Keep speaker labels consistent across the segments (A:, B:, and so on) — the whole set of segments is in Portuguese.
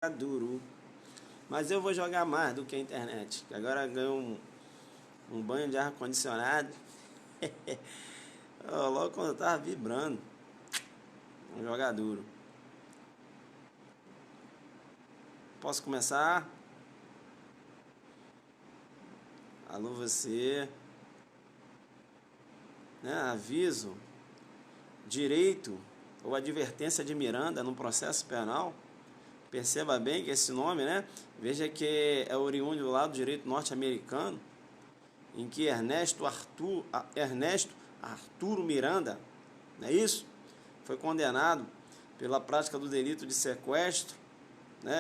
A: duro. Mas eu vou jogar mais do que a internet, que agora ganhou um banho de ar-condicionado. Logo quando eu tava vibrando. Vamos jogar duro. Posso começar? Alô você. Aviso, direito ou advertência de Miranda no processo penal. Perceba bem que esse nome, veja que é oriundo lá do direito norte-americano, em que Ernesto Arturo Miranda, não é isso? Foi condenado pela prática do delito de sequestro,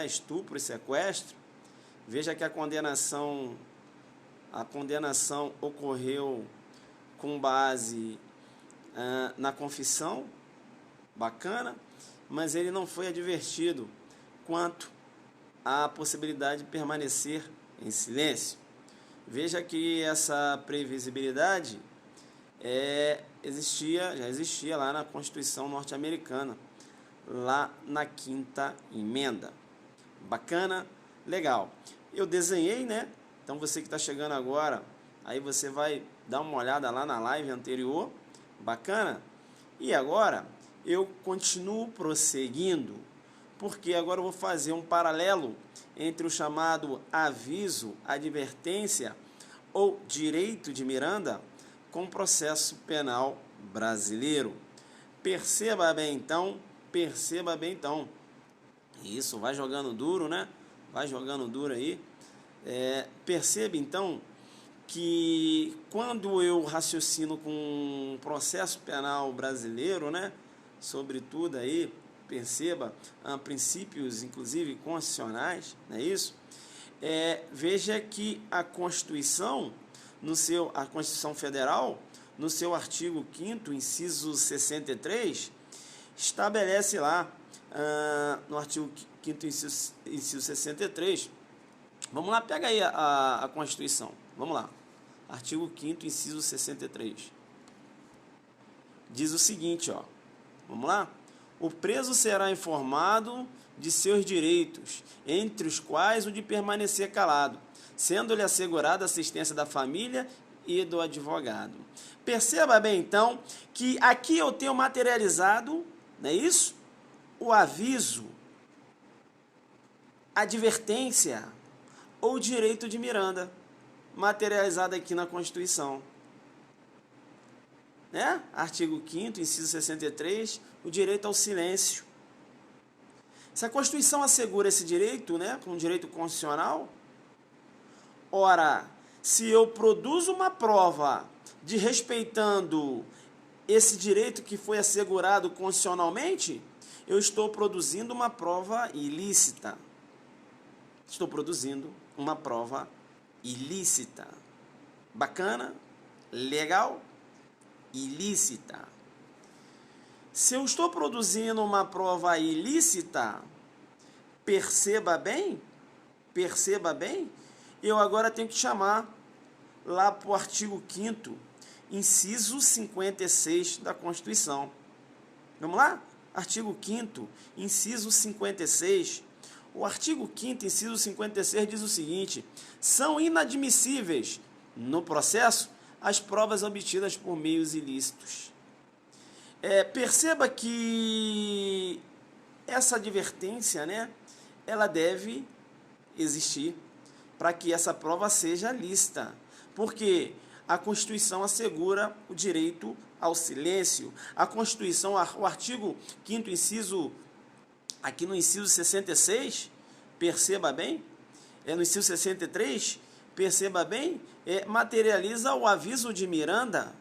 A: estupro e sequestro. Veja que a condenação ocorreu com base na confissão, bacana, mas ele não foi advertido quanto à possibilidade de permanecer em silêncio. Veja que essa previsibilidade já existia lá na Constituição norte-americana, lá na 5ª emenda. Bacana? Legal. Eu desenhei, Então você que está chegando agora, aí você vai dar uma olhada lá na live anterior. Bacana? E agora eu continuo prosseguindo, porque agora eu vou fazer um paralelo entre o chamado aviso, advertência ou direito de Miranda com o processo penal brasileiro. Perceba bem então. Isso, vai jogando duro, Vai jogando duro aí. Perceba então que quando eu raciocino com o processo penal brasileiro, sobretudo aí, perceba, princípios inclusive constitucionais, não é isso? Veja que a Constituição, a Constituição Federal, no seu artigo 5º, inciso 63, estabelece lá, no artigo 5º, inciso 63, vamos lá, pega aí a Constituição, vamos lá, artigo 5º, inciso 63, diz o seguinte, vamos lá, o preso será informado de seus direitos, entre os quais o de permanecer calado, sendo-lhe assegurada a assistência da família e do advogado. Perceba bem, então, que aqui eu tenho materializado, não é isso? O aviso, advertência ou direito de Miranda, materializado aqui na Constituição. Artigo 5º, inciso 63, o direito ao silêncio. Se a Constituição assegura esse direito, como direito constitucional, ora, se eu produzo uma prova de respeitando esse direito que foi assegurado constitucionalmente, eu estou produzindo uma prova ilícita. Estou produzindo uma prova ilícita. Bacana? Legal? Ilícita. Se eu estou produzindo uma prova ilícita, perceba bem, eu agora tenho que chamar lá para o artigo 5º, inciso 56 da Constituição. Vamos lá? Artigo 5º, inciso 56. O artigo 5º, inciso 56 diz o seguinte: são inadmissíveis no processo as provas obtidas por meios ilícitos. Perceba que essa advertência, ela deve existir para que essa prova seja lícita, porque a Constituição assegura o direito ao silêncio. A Constituição, o artigo 5º, inciso, aqui no inciso 66, perceba bem, no inciso 63, perceba bem, materializa o aviso de Miranda,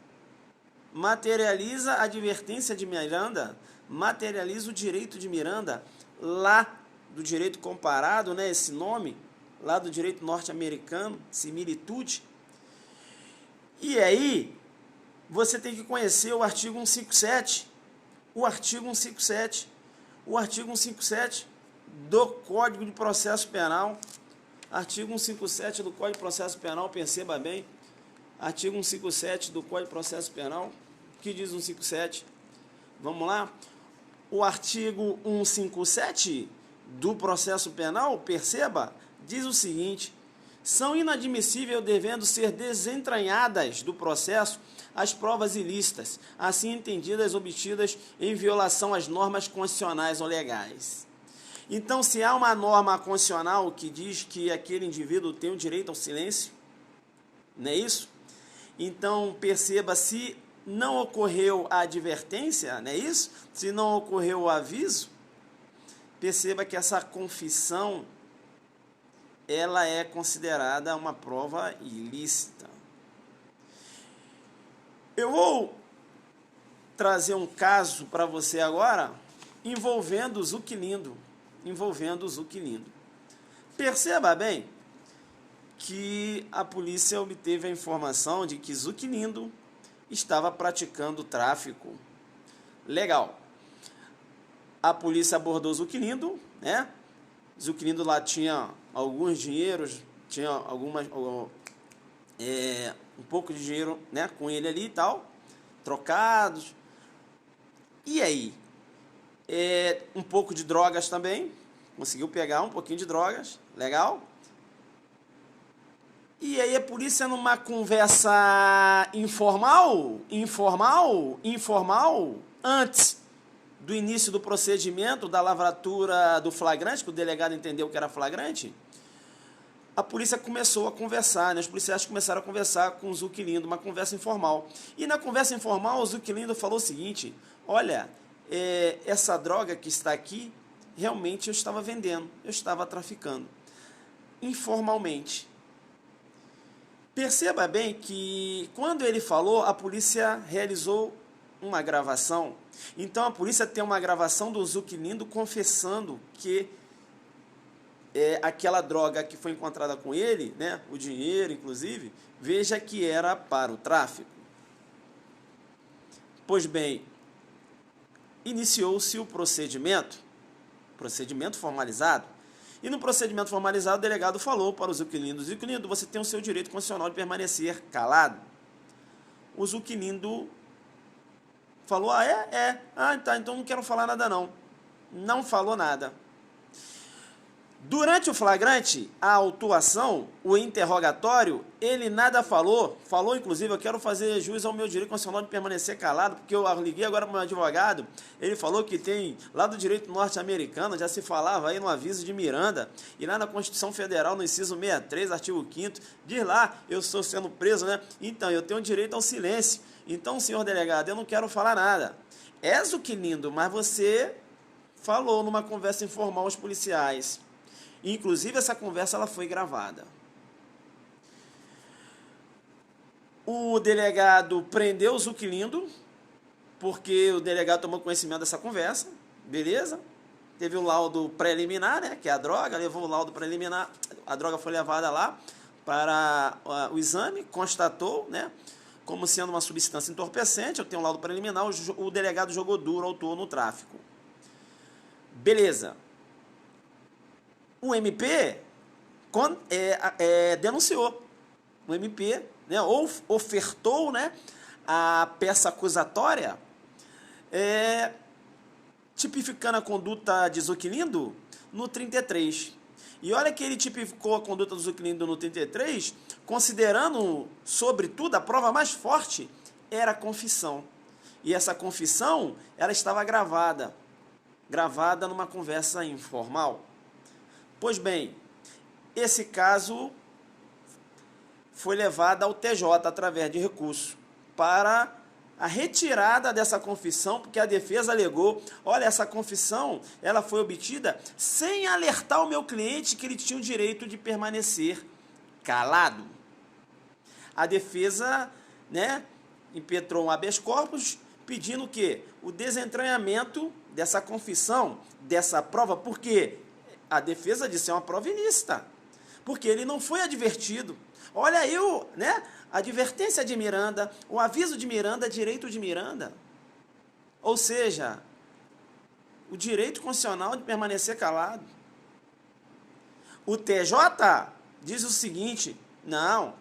A: materializa a advertência de Miranda, materializa o direito de Miranda, lá do direito comparado, esse nome, lá do direito norte-americano, similitude. E aí, você tem que conhecer o artigo 157, o artigo 157 do Código de Processo Penal, artigo 157 do Código de Processo Penal, perceba bem, artigo 157 do Código de Processo Penal, que diz 157, vamos lá, o artigo 157 do processo penal, perceba, diz o seguinte: são inadmissíveis devendo ser desentranhadas do processo as provas ilícitas, assim entendidas obtidas em violação às normas constitucionais ou legais. Então, se há uma norma constitucional que diz que aquele indivíduo tem o direito ao silêncio, não é isso? Então, perceba, se não ocorreu a advertência, não é isso? Se não ocorreu o aviso, perceba que essa confissão, ela é considerada uma prova ilícita. Eu vou trazer um caso para você agora envolvendo o Zuquilindo. Perceba bem que a polícia obteve a informação de que Zuquilindo estava praticando tráfico. Legal. A polícia abordou Zuquilindo, né? Zuquilindo lá tinha alguns dinheiros, tinha um pouco de dinheiro, né, com ele ali e tal, trocados. E aí? Um pouco de drogas também, conseguiu pegar um pouquinho de drogas, legal. E aí a polícia, numa conversa informal, antes do início do procedimento, da lavratura do flagrante, que o delegado entendeu que era flagrante, a polícia começou a conversar, né? Os policiais começaram a conversar com o Zuquilindo, uma conversa informal. E na conversa informal, o Zuquilindo falou o seguinte: olha, essa droga que está aqui, realmente eu estava vendendo, eu estava traficando, informalmente. Perceba bem que, quando ele falou, a polícia realizou uma gravação. Então, a polícia tem uma gravação do Zuquilindo confessando que aquela droga que foi encontrada com ele, né, o dinheiro, inclusive, veja que era para o tráfico. Pois bem, iniciou-se o procedimento formalizado. E no procedimento formalizado, o delegado falou para o Zuquilindo: Zuquilindo, você tem o seu direito constitucional de permanecer calado. O Zuquilindo falou: tá, então não quero falar nada não. Não falou nada. Durante o flagrante, a autuação, o interrogatório, ele nada falou, inclusive, eu quero fazer jus ao meu direito constitucional de permanecer calado, porque eu liguei agora para o meu advogado, ele falou que tem, lá do direito norte-americano, já se falava aí no aviso de Miranda, e lá na Constituição Federal, no inciso 63, artigo 5º, diz lá, eu estou sendo preso, né? Então, eu tenho direito ao silêncio. Então, senhor delegado, eu não quero falar nada. Zuquilindo, mas você falou numa conversa informal aos policiais. Inclusive, essa conversa ela foi gravada. O delegado prendeu o Zuquilindo, porque o delegado tomou conhecimento dessa conversa, beleza? Teve o laudo preliminar, né, que é a droga, levou o laudo preliminar, a droga foi levada lá para o exame, constatou, né, como sendo uma substância entorpecente, eu tenho um laudo preliminar, o delegado jogou duro, autor no tráfico. Beleza. O MP denunciou. O MP, né, ofertou, né, a peça acusatória, tipificando a conduta de Zuquilindo no 33. E olha que ele tipificou a conduta do Zuquilindo no 33, considerando, sobretudo, a prova mais forte era a confissão. E essa confissão, ela estava gravada numa conversa informal. Pois bem, esse caso foi levado ao TJ através de recurso para a retirada dessa confissão, porque a defesa alegou: olha, essa confissão ela foi obtida sem alertar o meu cliente que ele tinha o direito de permanecer calado. A defesa, né, impetrou um habeas corpus pedindo o quê? O desentranhamento dessa confissão, dessa prova, porque a defesa disse é uma prova ilícita, porque ele não foi advertido. Olha aí, né, a advertência de Miranda, o aviso de Miranda, direito de Miranda. Ou seja, o direito constitucional de permanecer calado. O TJ diz o seguinte: não,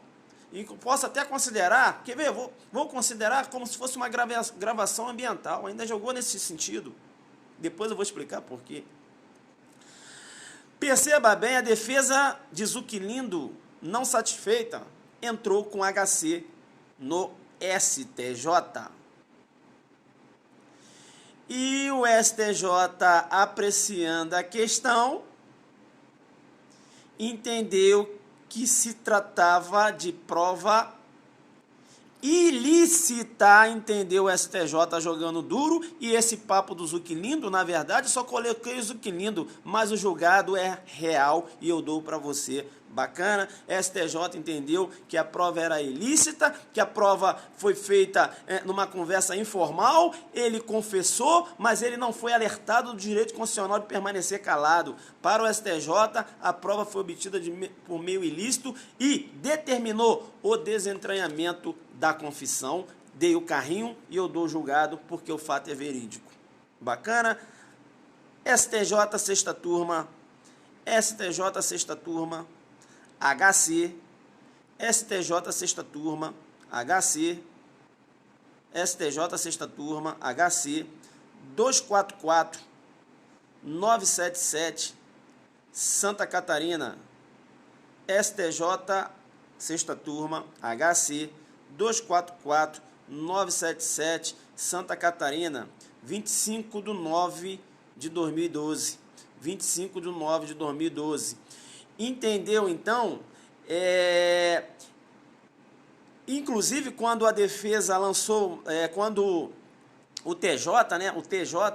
A: e posso até considerar, quer ver, vou considerar como se fosse uma gravação ambiental, ainda jogou nesse sentido. Depois eu vou explicar por quê. Perceba bem, a defesa de Zuquilindo, não satisfeita, entrou com HC no STJ. E o STJ, apreciando a questão, entendeu que se tratava de prova ilícita, entendeu? O STJ jogando duro, e esse papo do Zuquilindo, na verdade, só coloquei o Zuquilindo, mas o julgado é real e eu dou para você. Bacana, STJ entendeu que a prova era ilícita, que a prova foi feita numa conversa informal, ele confessou, mas ele não foi alertado do direito constitucional de permanecer calado. Para o STJ, a prova foi obtida por meio ilícito e determinou o desentranhamento da confissão. Dei o carrinho e eu dou o julgado porque o fato é verídico. Bacana? STJ, sexta turma, STJ, sexta turma, HC, STJ, sexta turma, HC, STJ, sexta turma, HC, 244-977, Santa Catarina, STJ, sexta turma, HC, 244-977, Santa Catarina, 25/9/2012, 25/9/2012. Entendeu, então? Inclusive, quando a defesa lançou, quando o TJ, né, o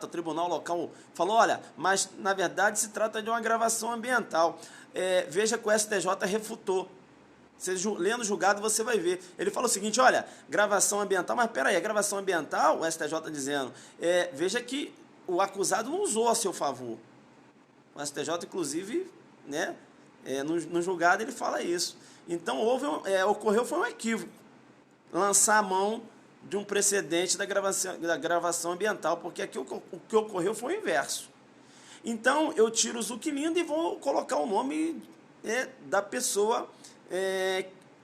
A: Tribunal Local, falou, olha, mas na verdade se trata de uma gravação ambiental. Veja que o STJ refutou. Você lendo o julgado, você vai ver. Ele falou o seguinte, olha, gravação ambiental, mas peraí, a gravação ambiental, o STJ dizendo, veja que o acusado não usou a seu favor. O STJ, inclusive, né, no julgado ele fala isso. Então, ocorreu foi um equívoco. Lançar a mão de um precedente da gravação ambiental, porque aqui o que ocorreu foi o inverso. Então, eu tiro o Zuquilindo e vou colocar o nome da pessoa,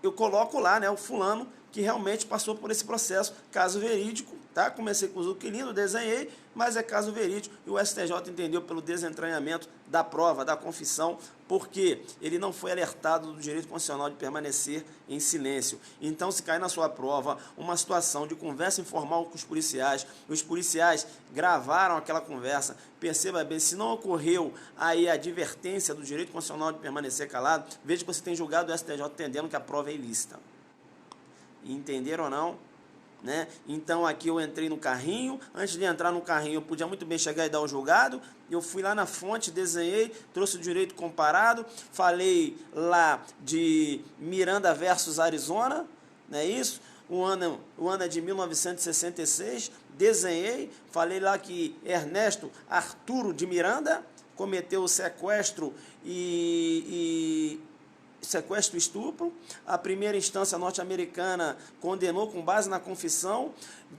A: eu coloco lá, né, o fulano, que realmente passou por esse processo, caso verídico, tá? Comecei com o Zuquilindo, desenhei, mas é caso verídico, e o STJ entendeu pelo desentranhamento da prova, da confissão, porque ele não foi alertado do direito constitucional de permanecer em silêncio. Então, se cai na sua prova uma situação de conversa informal com os policiais gravaram aquela conversa, perceba bem, se não ocorreu aí a advertência do direito constitucional de permanecer calado, veja que você tem julgado o STJ entendendo que a prova é ilícita. Entenderam ou não? Né? Então aqui eu entrei no carrinho, antes de entrar no carrinho eu podia muito bem chegar e dar o julgado, eu fui lá na fonte, desenhei, trouxe o direito comparado, falei lá de Miranda versus Arizona, não é isso? O ano é de 1966, desenhei, falei lá que Ernesto Arturo de Miranda cometeu o sequestro sequestro e estupro. A primeira instância norte-americana condenou com base na confissão.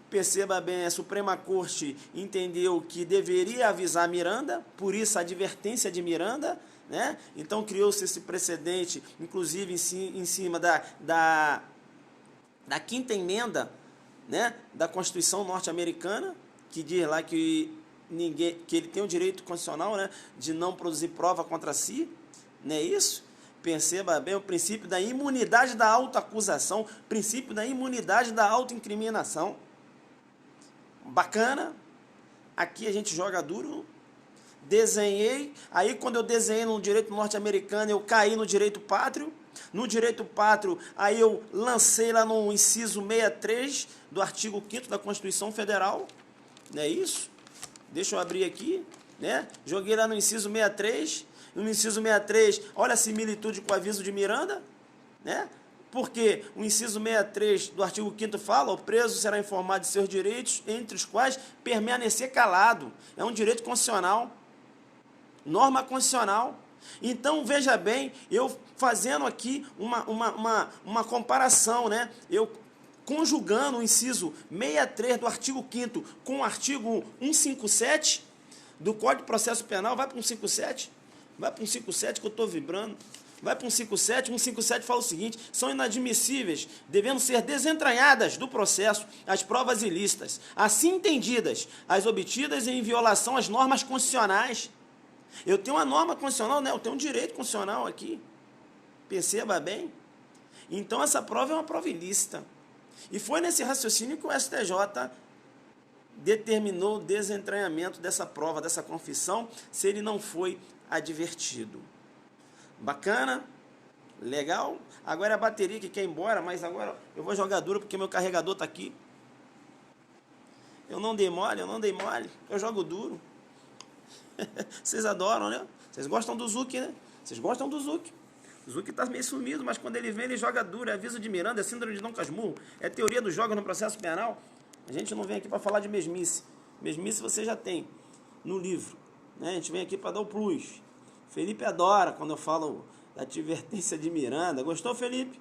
A: Perceba bem, a Suprema Corte entendeu que deveria avisar Miranda, por isso a advertência de Miranda, né? Então criou-se esse precedente, inclusive em cima da quinta emenda, né, da Constituição norte-americana, que diz lá que ele tem o direito constitucional, né, de não produzir prova contra si, não é isso? Perceba bem o princípio da imunidade da autoacusação, princípio da imunidade da autoincriminação. Bacana. Aqui a gente joga duro. Desenhei. Aí quando eu desenhei no direito norte-americano, eu caí no direito pátrio. No direito pátrio, aí eu lancei lá no inciso 63 do artigo 5º da Constituição Federal. Não é isso? Deixa eu abrir aqui, né? Joguei lá no inciso 63. No inciso 63, olha a similitude com o aviso de Miranda, né? Porque o inciso 63 do artigo 5º fala, o preso será informado de seus direitos, entre os quais permanecer calado. É um direito constitucional, norma constitucional. Então, veja bem, eu fazendo aqui uma comparação, né? Eu conjugando o inciso 63 do artigo 5º com o artigo 157 do Código de Processo Penal, vai para o 157, vai para um 157 que eu estou vibrando. Vai para um 157. 157 fala o seguinte: são inadmissíveis, devendo ser desentranhadas do processo as provas ilícitas, assim entendidas, as obtidas em violação às normas constitucionais. Eu tenho uma norma constitucional, né? Eu tenho um direito constitucional aqui. Perceba bem. Então, essa prova é uma prova ilícita. E foi nesse raciocínio que o STJ determinou o desentranhamento dessa prova, dessa confissão, se ele não foi advertido. Bacana? Legal? Agora é a bateria que quer ir embora, mas agora eu vou jogar duro porque meu carregador está aqui. Eu não dei mole, eu jogo duro. Vocês adoram, né? Vocês gostam do Zuc, né? Vocês gostam do Zuc. O Zuc está meio sumido, mas quando ele vem, ele joga duro. É aviso de Miranda, é síndrome de Dom Casmurro, é teoria dos jogos no processo penal. A gente não vem aqui para falar de mesmice. Mesmice você já tem no livro, né? A gente vem aqui para dar o plus. Felipe adora quando eu falo da advertência de Miranda. Gostou, Felipe?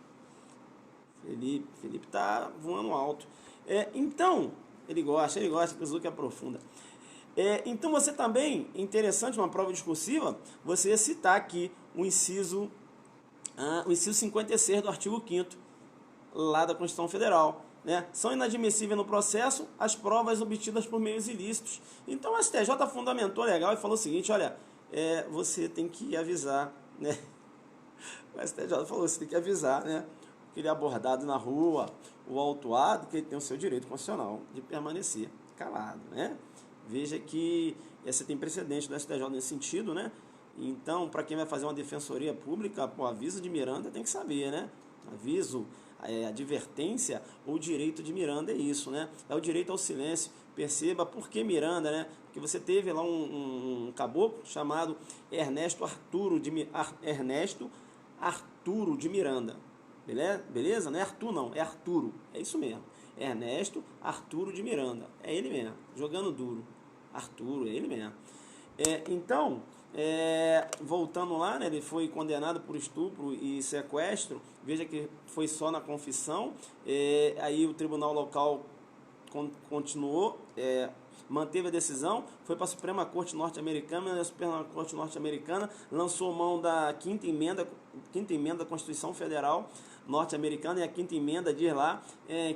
A: Felipe tá voando alto. Então, ele gosta que o Zuc aprofunda. Então você também, interessante, uma prova discursiva, você citar aqui o inciso 56 do artigo 5º lá da Constituição Federal. Né? São inadmissíveis no processo as provas obtidas por meios ilícitos. Então o STJ fundamentou legal e falou o seguinte, olha, você tem que avisar, né? O STJ falou, você tem que avisar, né? Que ele é abordado na rua, o autuado, que ele tem o seu direito constitucional de permanecer calado, né? Veja que você tem precedente do STJ nesse sentido, né? Então, para quem vai fazer uma defensoria pública, aviso de Miranda tem que saber, né? Aviso, advertência, o direito de Miranda é isso, né? É o direito ao silêncio. Perceba por que Miranda, né? Porque você teve lá um caboclo chamado Ernesto Arturo de Miranda. Beleza? Não é Arthur, não, é Arturo. É isso mesmo. Ernesto Arturo de Miranda. É ele mesmo, jogando duro. Arturo, é ele mesmo. Então, voltando lá, né, ele foi condenado por estupro e sequestro. Veja que foi só na confissão. Aí o tribunal local continuou, manteve a decisão, foi para a Suprema Corte norte-americana, e a Suprema Corte norte-americana lançou mão da quinta emenda da Constituição Federal norte-americana, e a quinta emenda diz lá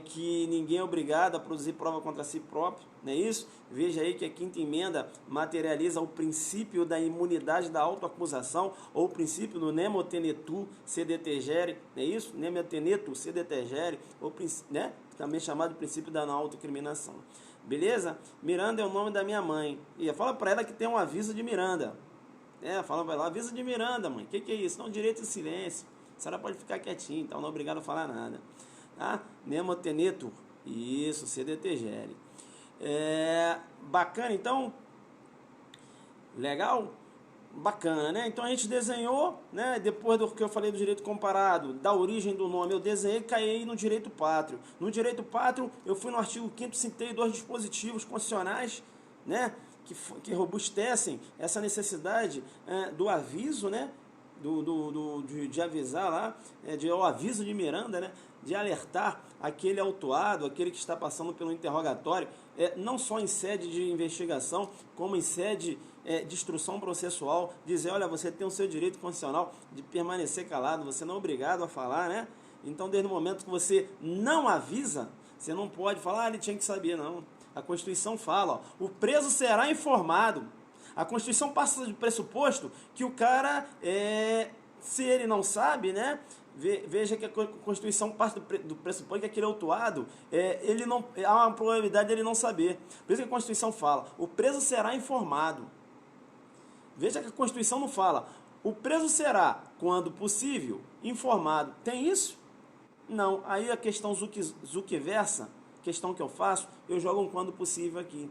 A: que ninguém é obrigado a produzir prova contra si próprio, não é isso? Veja aí que a quinta emenda materializa o princípio da imunidade da autoacusação, ou o princípio do nemo tenetur sede tegere, não é isso? Nemo tenetur sede tegere, né? Também chamado de princípio da não autocriminação. Beleza? Miranda é o nome da minha mãe. E fala para ela que tem um aviso de Miranda. Fala para ela, aviso de Miranda, mãe. O que é isso? Não, direito de silêncio. A senhora pode ficar quietinha, então não é obrigado a falar nada. Tá? Nemo tenetur. Isso, sede tegere. Bacana, então. Legal? Bacana, né? Então a gente desenhou, né? Depois do que eu falei do direito comparado, da origem do nome, eu desenhei e caí no direito pátrio. No direito pátrio, eu fui no artigo 5º, citei 2 dispositivos constitucionais, né? Que robustecem essa necessidade do aviso, né? De avisar lá, o aviso de Miranda, né? De alertar aquele autuado, aquele que está passando pelo interrogatório, não só em sede de investigação, como em sede de instrução processual, dizer, olha, você tem o seu direito constitucional de permanecer calado, você não é obrigado a falar, né? Então, desde o momento que você não avisa, você não pode falar, ele tinha que saber, não. A Constituição fala, o preso será informado. A Constituição passa de pressuposto que o cara, se ele não sabe, né? Veja que a Constituição parte do pressuposto que aquele autuado, há uma probabilidade de ele não saber. Por isso que a Constituição fala, o preso será informado. Veja que a Constituição não fala, o preso será, quando possível, informado. Tem isso? Não. Aí a questão Zucversa, questão que eu faço, eu jogo um quando possível aqui.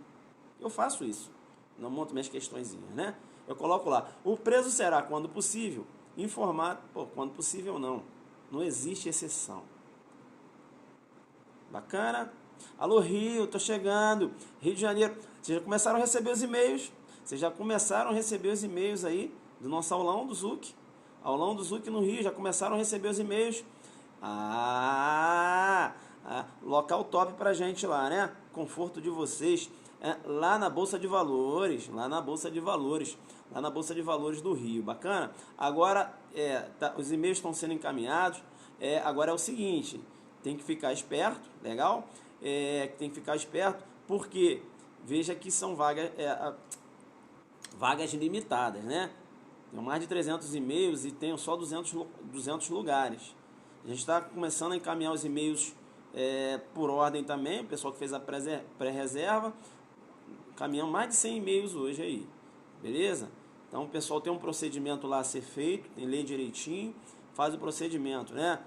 A: Eu faço isso. Não monto minhas questõezinhas, né? Eu coloco lá, o preso será, quando possível, informado. Quando possível não. Não existe exceção. Bacana? Alô, Rio, tô chegando. Rio de Janeiro. Vocês já começaram a receber os e-mails. Aí do nosso aulão do Zuc. Aulão do Zuc no Rio. Já começaram a receber os e-mails. Local top pra gente lá, né? Conforto de vocês. Lá na Bolsa de Valores. Lá na Bolsa de Valores do Rio. Bacana? Agora, os e-mails estão sendo encaminhados. Agora é o seguinte, tem que ficar esperto, legal? Tem que ficar esperto, porque veja que são vagas, vagas limitadas, né? Tenho mais de 300 e-mails e tenho só 200 lugares. A gente está começando a encaminhar os e-mails por ordem também, o pessoal que fez a pré-reserva, caminhamos mais de 100 e-mails hoje aí, beleza? Então o pessoal tem um procedimento lá a ser feito, tem lei direitinho, faz o procedimento, né?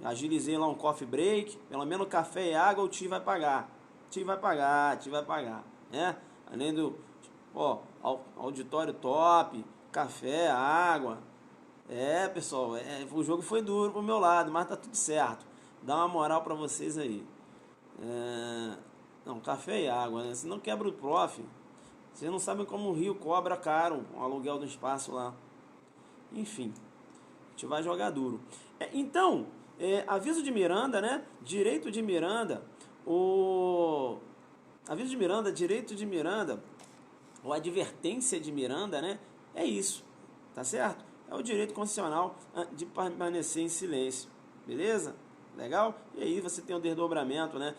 A: Agilizei lá um coffee break, pelo menos café e água o tio vai pagar. Tio vai pagar, né? Além do, auditório top, café, água. Pessoal, o jogo foi duro pro meu lado, mas tá tudo certo. Dá uma moral pra vocês aí. Não, café e água, né? Senão quebra o prof. Vocês não sabem como o Rio cobra caro o aluguel do espaço lá. Enfim, a gente vai jogar duro. Então, aviso de Miranda, né? Direito de Miranda, aviso de Miranda, direito de Miranda, ou advertência de Miranda, né? É isso, tá certo? É o direito constitucional de permanecer em silêncio, beleza? Legal? E aí você tem o desdobramento, né?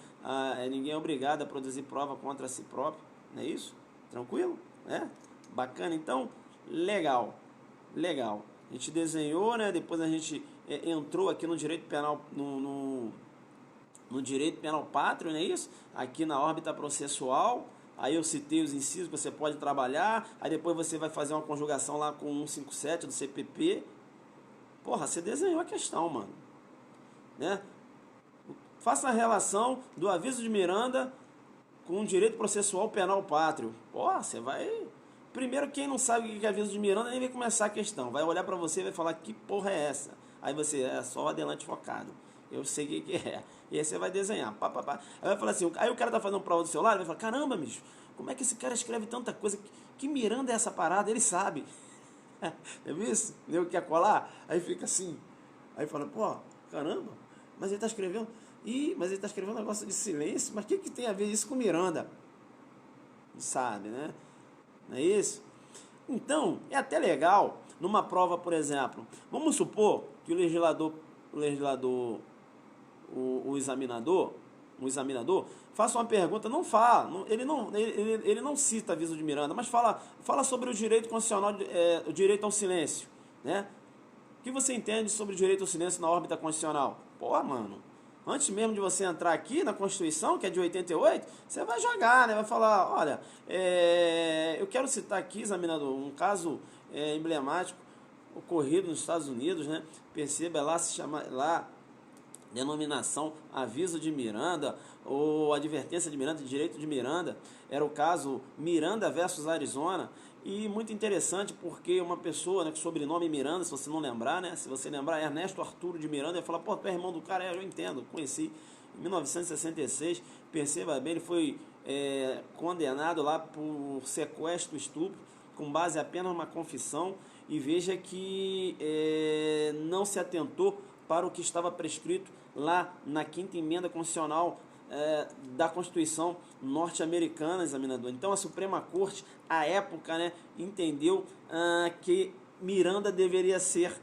A: Ninguém é obrigado a produzir prova contra si próprio, não é isso? Tranquilo? Bacana, então? Legal. A gente desenhou, né? Depois a gente entrou aqui no direito penal, no direito penal pátrio, não é isso? Aqui na órbita processual. Aí eu citei os incisos que você pode trabalhar. Aí depois você vai fazer uma conjugação lá com 157 do CPP. Porra, você desenhou a questão, mano. Né? Faça a relação do aviso de Miranda com o direito processual penal pátrio. Porra, você vai... Primeiro, quem não sabe o que é aviso de Miranda nem vai começar a questão. Vai olhar pra você e vai falar, que porra é essa? Aí você, só o adelante focado. Eu sei o que é. E aí você vai desenhar. Aí vai falar assim, aí o cara tá fazendo prova do celular, vai falar, caramba, bicho, como é que esse cara escreve tanta coisa? Que Miranda é essa parada? Ele sabe. É isso? Eu quer colar? Aí fica assim. Aí fala, pô, caramba, mas ele tá escrevendo... mas ele tá escrevendo um negócio de silêncio. Mas o que tem a ver isso com Miranda? Não sabe, né? Não é isso? Então, é até legal, numa prova, por exemplo, vamos supor que o examinador faça uma pergunta, não fala, ele não cita aviso de Miranda, mas fala sobre o direito constitucional, o direito ao silêncio, né? O que você entende sobre o direito ao silêncio na órbita constitucional? Pô, mano, antes mesmo de você entrar aqui na Constituição, que é de 88, você vai jogar, né? Vai falar, olha, eu quero citar aqui, examinador, um caso emblemático ocorrido nos Estados Unidos, né? Perceba, lá se chama, denominação aviso de Miranda, ou advertência de Miranda, direito de Miranda, era o caso Miranda versus Arizona, e muito interessante porque uma pessoa, né, com sobrenome Miranda, se você não lembrar, né, se você lembrar, Ernesto Arturo de Miranda, ele fala, pô, tu é irmão do cara, eu entendo, conheci, em 1966, perceba bem, ele foi condenado lá por sequestro, estupro, com base apenas numa confissão, e veja que não se atentou para o que estava prescrito lá na 5ª emenda constitucional da Constituição norte-americana, examinador. Então a Suprema Corte, à época, né, entendeu que Miranda deveria ser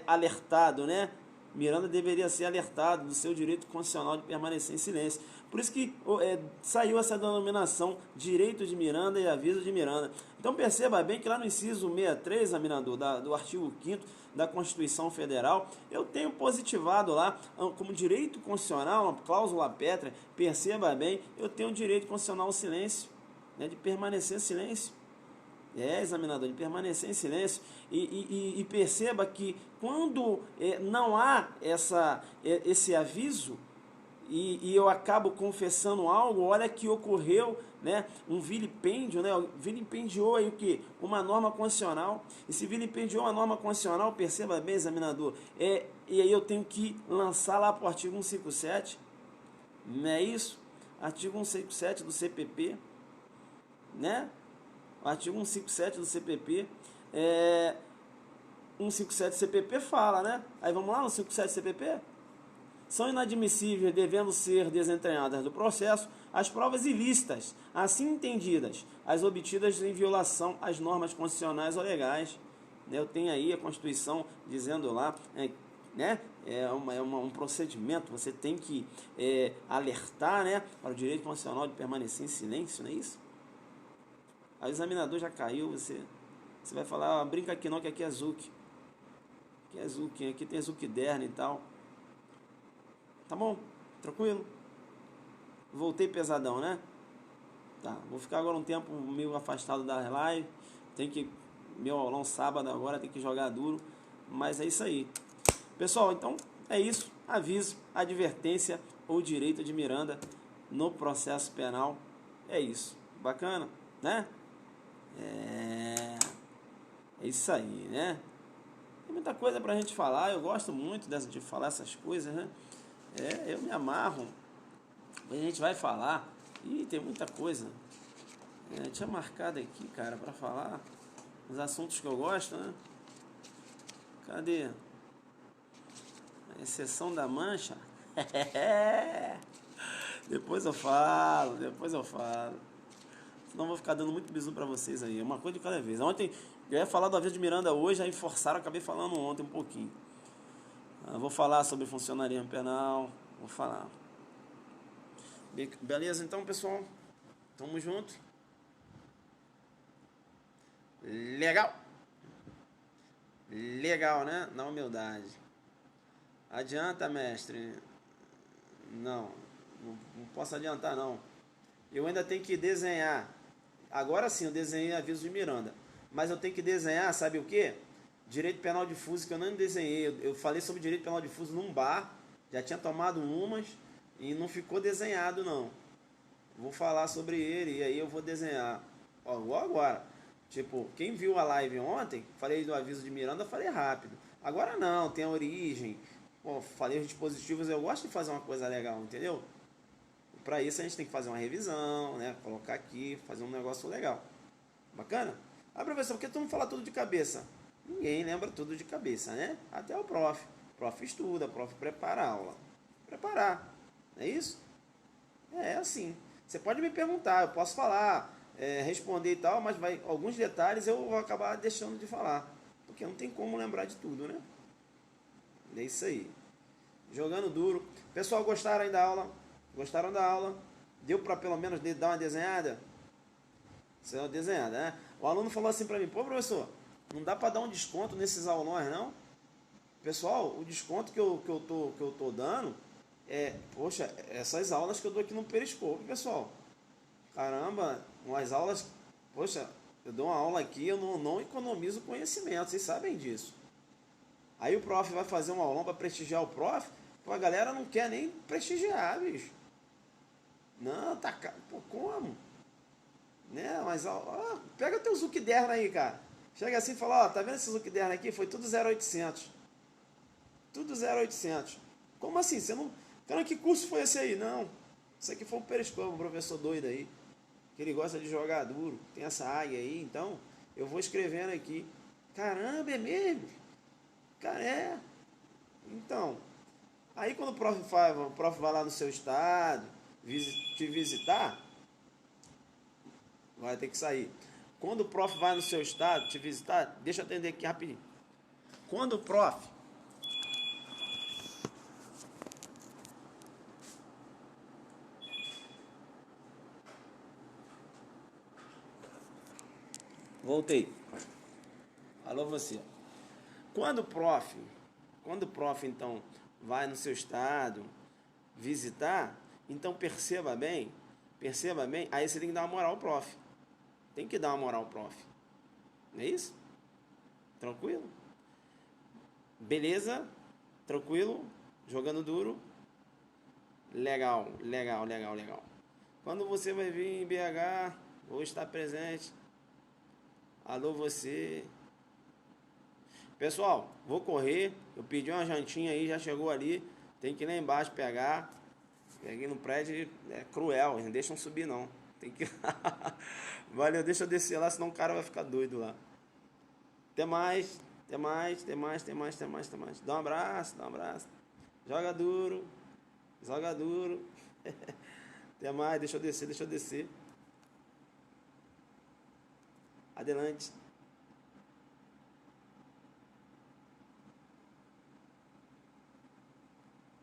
A: alertado, né? Miranda deveria ser alertado do seu direito constitucional de permanecer em silêncio. Por isso que saiu essa denominação direito de Miranda e aviso de Miranda. Então perceba bem que lá no inciso 63, examinador, do artigo 5º da Constituição Federal, eu tenho positivado lá como direito constitucional, uma cláusula pétrea, perceba bem, eu tenho direito constitucional ao silêncio, né, de permanecer em silêncio. Examinador, de permanecer em silêncio, e perceba que quando não há esse aviso, e eu acabo confessando algo, olha que ocorreu, né, um vilipêndio, né, vilipendiou aí o que? Uma norma constitucional, e se vilipendiou uma norma constitucional, perceba bem, examinador, e aí eu tenho que lançar lá para o artigo 157, não é isso? Artigo 157 do CPP, né? O artigo 157 do CPP, 157 do CPP fala, né? Aí vamos lá, 157 do CPP. São inadmissíveis, devendo ser desentranhadas do processo, as provas ilícitas, assim entendidas, as obtidas em violação às normas constitucionais ou legais. Eu tenho aí a Constituição dizendo lá, né? Um procedimento, você tem que alertar, né, para o direito constitucional de permanecer em silêncio, não é isso? Aí o examinador já caiu, você vai falar, brinca aqui não, que aqui é Zuc. Aqui é Zuc, aqui tem Zuc Derna e tal. Tá bom? Tranquilo? Voltei pesadão, né? Tá, vou ficar agora um tempo meio afastado da live. Tem que. Meu aulão sábado agora, tem que jogar duro. Mas é isso aí. Pessoal, então é isso. Aviso, advertência ou direito de Miranda no processo penal. É isso. Bacana, né? É isso aí, né? Tem muita coisa pra gente falar. Eu gosto muito de falar essas coisas, né? Eu me amarro. A gente vai falar. E tem muita coisa. Tinha marcado aqui, cara, pra falar os assuntos que eu gosto, né? Cadê? A exceção da mancha. Depois eu falo. Senão eu vou ficar dando muito bisu pra vocês aí. É uma coisa de cada vez. Ontem eu ia falar do aviso de Miranda hoje, aí forçaram, acabei falando ontem um pouquinho. Vou falar sobre funcionarismo penal. Vou falar. Beleza, então, pessoal? Tamo junto. Legal. Legal, né? Na humildade. Adianta, mestre. Não posso adiantar, não. Eu ainda tenho que desenhar. Agora sim, eu desenhei aviso de Miranda. Mas eu tenho que desenhar, sabe o quê? Direito penal difuso, que eu não desenhei. Eu falei sobre direito penal difuso num bar. Já tinha tomado umas e não ficou desenhado, não. Vou falar sobre ele e aí eu vou desenhar. Ó, igual agora. Tipo, quem viu a live ontem, falei do aviso de Miranda, falei rápido. Agora não, tem a origem. Pô, falei os dispositivos, eu gosto de fazer uma coisa legal, entendeu? Para isso a gente tem que fazer uma revisão, né? Colocar aqui, fazer um negócio legal. Bacana? Ah, professor, por que tu não fala tudo de cabeça? Ninguém lembra tudo de cabeça, né? Até o prof. O prof estuda, o prof prepara a aula. Preparar. É isso? É assim. Você pode me perguntar, eu posso falar, responder e tal, mas alguns detalhes eu vou acabar deixando de falar. Porque não tem como lembrar de tudo, né? É isso aí. Jogando duro. Pessoal, gostaram aí da aula? Gostaram da aula? Deu para pelo menos dar uma desenhada? Isso é uma desenhada, né? O aluno falou assim para mim, pô, professor, não dá para dar um desconto nesses aulões, não? Pessoal, o desconto que eu tô dando poxa, essas aulas que eu dou aqui no Periscope, pessoal. Caramba, umas aulas, poxa, eu dou uma aula aqui, eu não economizo conhecimento, vocês sabem disso. Aí o prof vai fazer um aulão para prestigiar o prof, pô, a galera não quer nem prestigiar, bicho. Não, tá caro. Pô, como? Né, mas ó, pega teu Zucderna aí, cara. Chega assim e fala, ó, tá vendo esse Zucderna aqui? Foi tudo 0,800. Tudo 0,800. Como assim? Você não... Cara, que curso foi esse aí? Não. Isso aqui foi um Periscope, um professor doido aí. Que ele gosta de jogar duro. Tem essa águia aí, então eu vou escrevendo aqui. Caramba, é mesmo? Cara, é. Então, aí quando o prof vai lá no seu estado, te visitar, vai ter que sair. Quando o prof vai no seu estado te visitar, deixa eu atender aqui rapidinho. Quando o prof Voltei. Alô, você. Quando o prof então vai no seu estado visitar, então perceba bem, aí você tem que dar uma moral ao prof. Tem que dar uma moral ao prof. Não é isso? Tranquilo? Beleza? Tranquilo? Jogando duro? Legal. Quando você vai vir em BH, vou estar presente. Alô, você. Pessoal, vou correr. Eu pedi uma jantinha aí, já chegou ali. Tem que ir lá embaixo pegar. Peguei no prédio, é cruel, eles não deixam subir não. Tem que. Valeu, deixa eu descer lá, senão o cara vai ficar doido lá. Até mais. Dá um abraço. Joga duro. Até mais, deixa eu descer. Adelante.